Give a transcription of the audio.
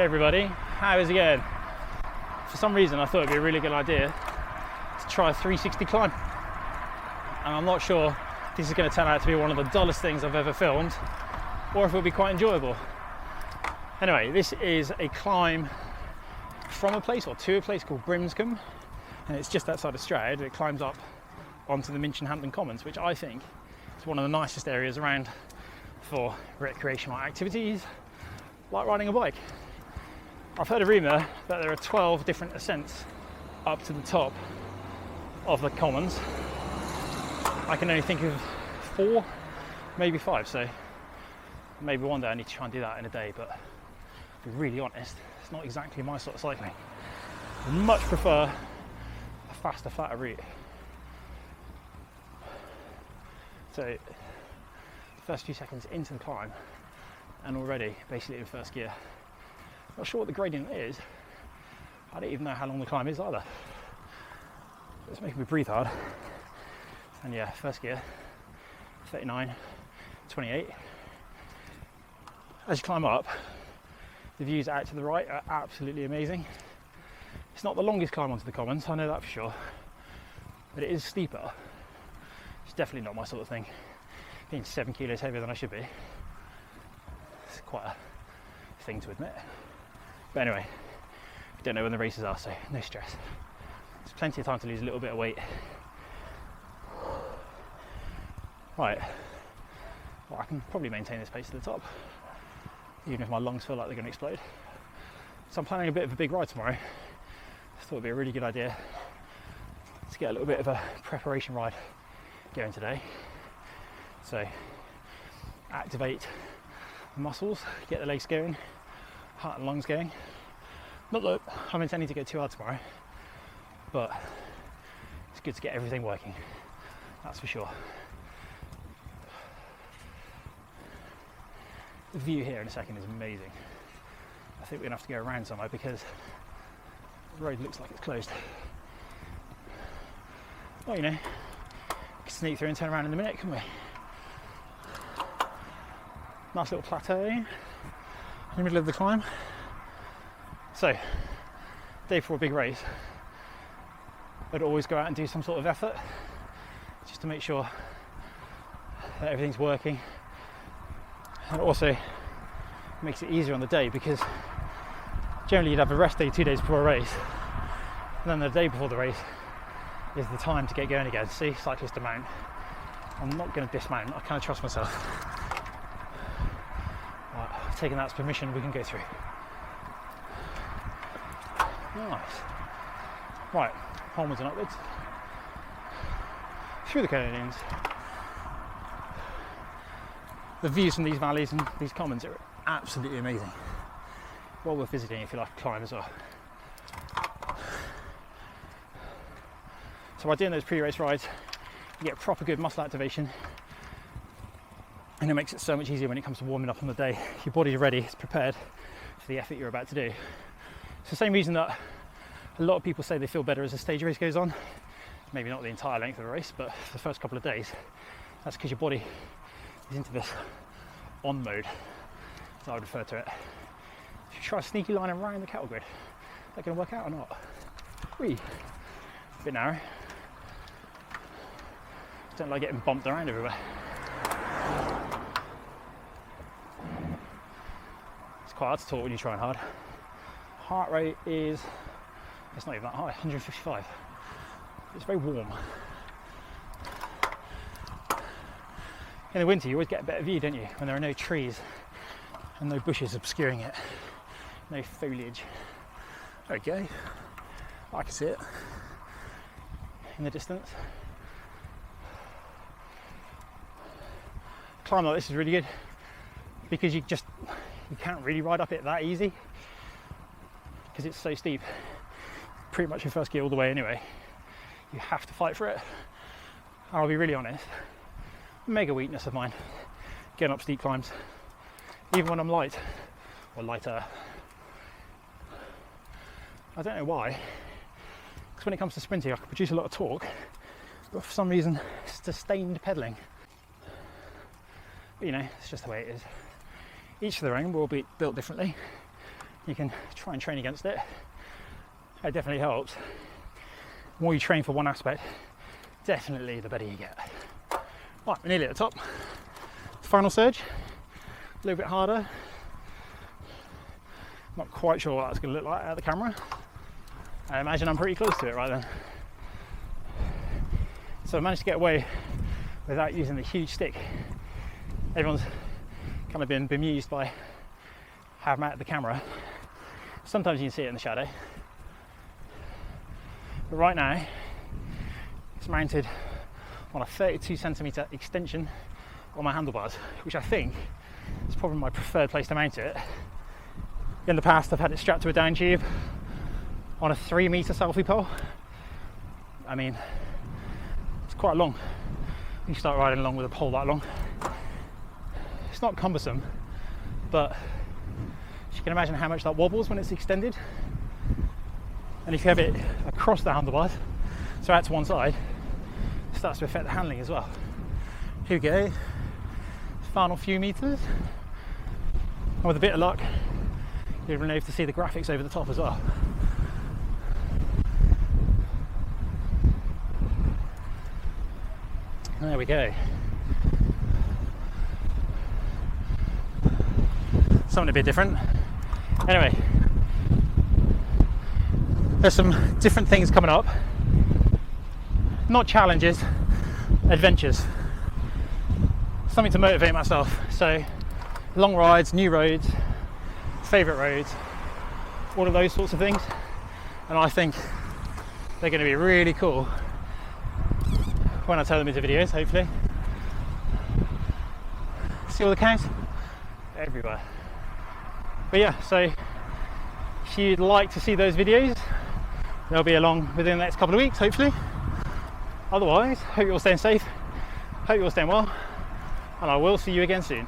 Hey everybody, how is it going? For some reason I thought it'd be a really good idea to try a 360 climb. And I'm not sure if this is going to turn out to be one of the dullest things I've ever filmed, or if it'll be quite enjoyable. Anyway, this is a climb from a place, or to a place called Brimscombe, and it's just outside of Stroud. It climbs up onto the Minchinhampton Commons, which I think is one of the nicest areas around for recreational activities, like riding a bike. I've heard a rumour that there are 12 different ascents up to the top of the Commons. I can only think of 4, maybe 5, so maybe one day I need to try and do that in a day, but to be really honest, it's not exactly my sort of cycling. I much prefer a faster, flatter route. So, the first few seconds into the climb, and already basically in first gear. Not sure what the gradient is. I don't even know how long the climb is either. It's making me breathe hard. And yeah, first gear, 39, 28. As you climb up, the views out to the right are absolutely amazing. It's not the longest climb onto the Commons, I know that for sure, but it is steeper. It's definitely not my sort of thing. Being 7 kilos heavier than I should be, it's quite a thing to admit. But anyway, we don't know when the races are, so no stress. There's plenty of time to lose a little bit of weight. Right, well, I can probably maintain this pace to the top, even if my lungs feel like they're going to explode. So I'm planning a bit of a big ride tomorrow. I thought it'd be a really good idea to get a little bit of a preparation ride going today. So activate the muscles, get the legs going, heart and lungs going. Not that I'm intending to go too hard tomorrow, but it's good to get everything working, that's for sure. The view here in a second is amazing. I think we're going to have to go around somewhere because the road looks like it's closed. Well, you know, we can sneak through and turn around in a minute, can we? Nice little plateau in the middle of the climb. So, day before a big race, I'd always go out and do some sort of effort just to make sure that everything's working. And it also makes it easier on the day because generally you'd have a rest day 2 days before a race, and then the day before the race is the time to get going again. See, cyclist to mount. I'm not going to dismount, I kind of trust myself. Right, taking that as permission, we can go through. Nice. Right, onwards and upwards. Through the canyons. The views from these valleys and these commons are absolutely amazing. Well worth visiting if you like a climb as well. So by doing those pre-race rides, you get proper good muscle activation, and it makes it so much easier when it comes to warming up on the day. Your body's ready, it's prepared for the effort you're about to do. It's the same reason that a lot of people say they feel better as the stage race goes on. Maybe not the entire length of the race, but the first couple of days. That's because your body is into this on mode, as I would refer to it. If you try a sneaky line around the cattle grid, is that going to work out or not? Whee! A bit narrow. Don't like getting bumped around everywhere. It's quite hard to talk when you're trying hard. Heart rate is, it's not even that high, 155. It's very warm. In the winter you always get a better view, don't you, when there are no trees and no bushes obscuring it, no foliage. There we go, I can see it in the distance. Climb like this is really good because you can't really ride up it that easy because it's so steep. Pretty much in first gear all the way anyway. You have to fight for it. I'll be really honest, mega weakness of mine, getting up steep climbs, even when I'm light or lighter. I don't know why, because when it comes to sprinting I can produce a lot of torque, but for some reason sustained pedalling. But you know, it's just the way it is. Each of their own, we're all built differently. you can try and train against it. It definitely helps. The more you train for one aspect, definitely the better you get. Right, we're nearly at the top. Final surge, a little bit harder. Not quite sure what that's going to look like out of the camera. I imagine I'm pretty close to it right then. So I managed to get away without using the huge stick. Everyone's kind of been bemused by how I'm at the camera. Sometimes you can see it in the shadow. But right now, it's mounted on a 32 centimeter extension on my handlebars, which I think is probably my preferred place to mount it. In the past, I've had it strapped to a down tube on a 3 meter selfie pole. I mean, it's quite long. You start riding along with a pole that long. It's not cumbersome, but you can imagine how much that wobbles when it's extended. And if you have it across the handlebars, so out to one side, it starts to affect the handling as well. Here we go, final few meters. And with a bit of luck, you'll be able to see the graphics over the top as well. There we go. Something a bit different. Anyway, there's some different things coming up. Not challenges, adventures. Something to motivate myself. So, long rides, new roads, favourite roads, all of those sorts of things. And I think they're going to be really cool when I turn them into videos, hopefully. See all the cows? Everywhere. But yeah, so if you'd like to see those videos, they'll be along within the next couple of weeks, hopefully. Otherwise, hope you're all staying safe, hope you're all staying well, and I will see you again soon.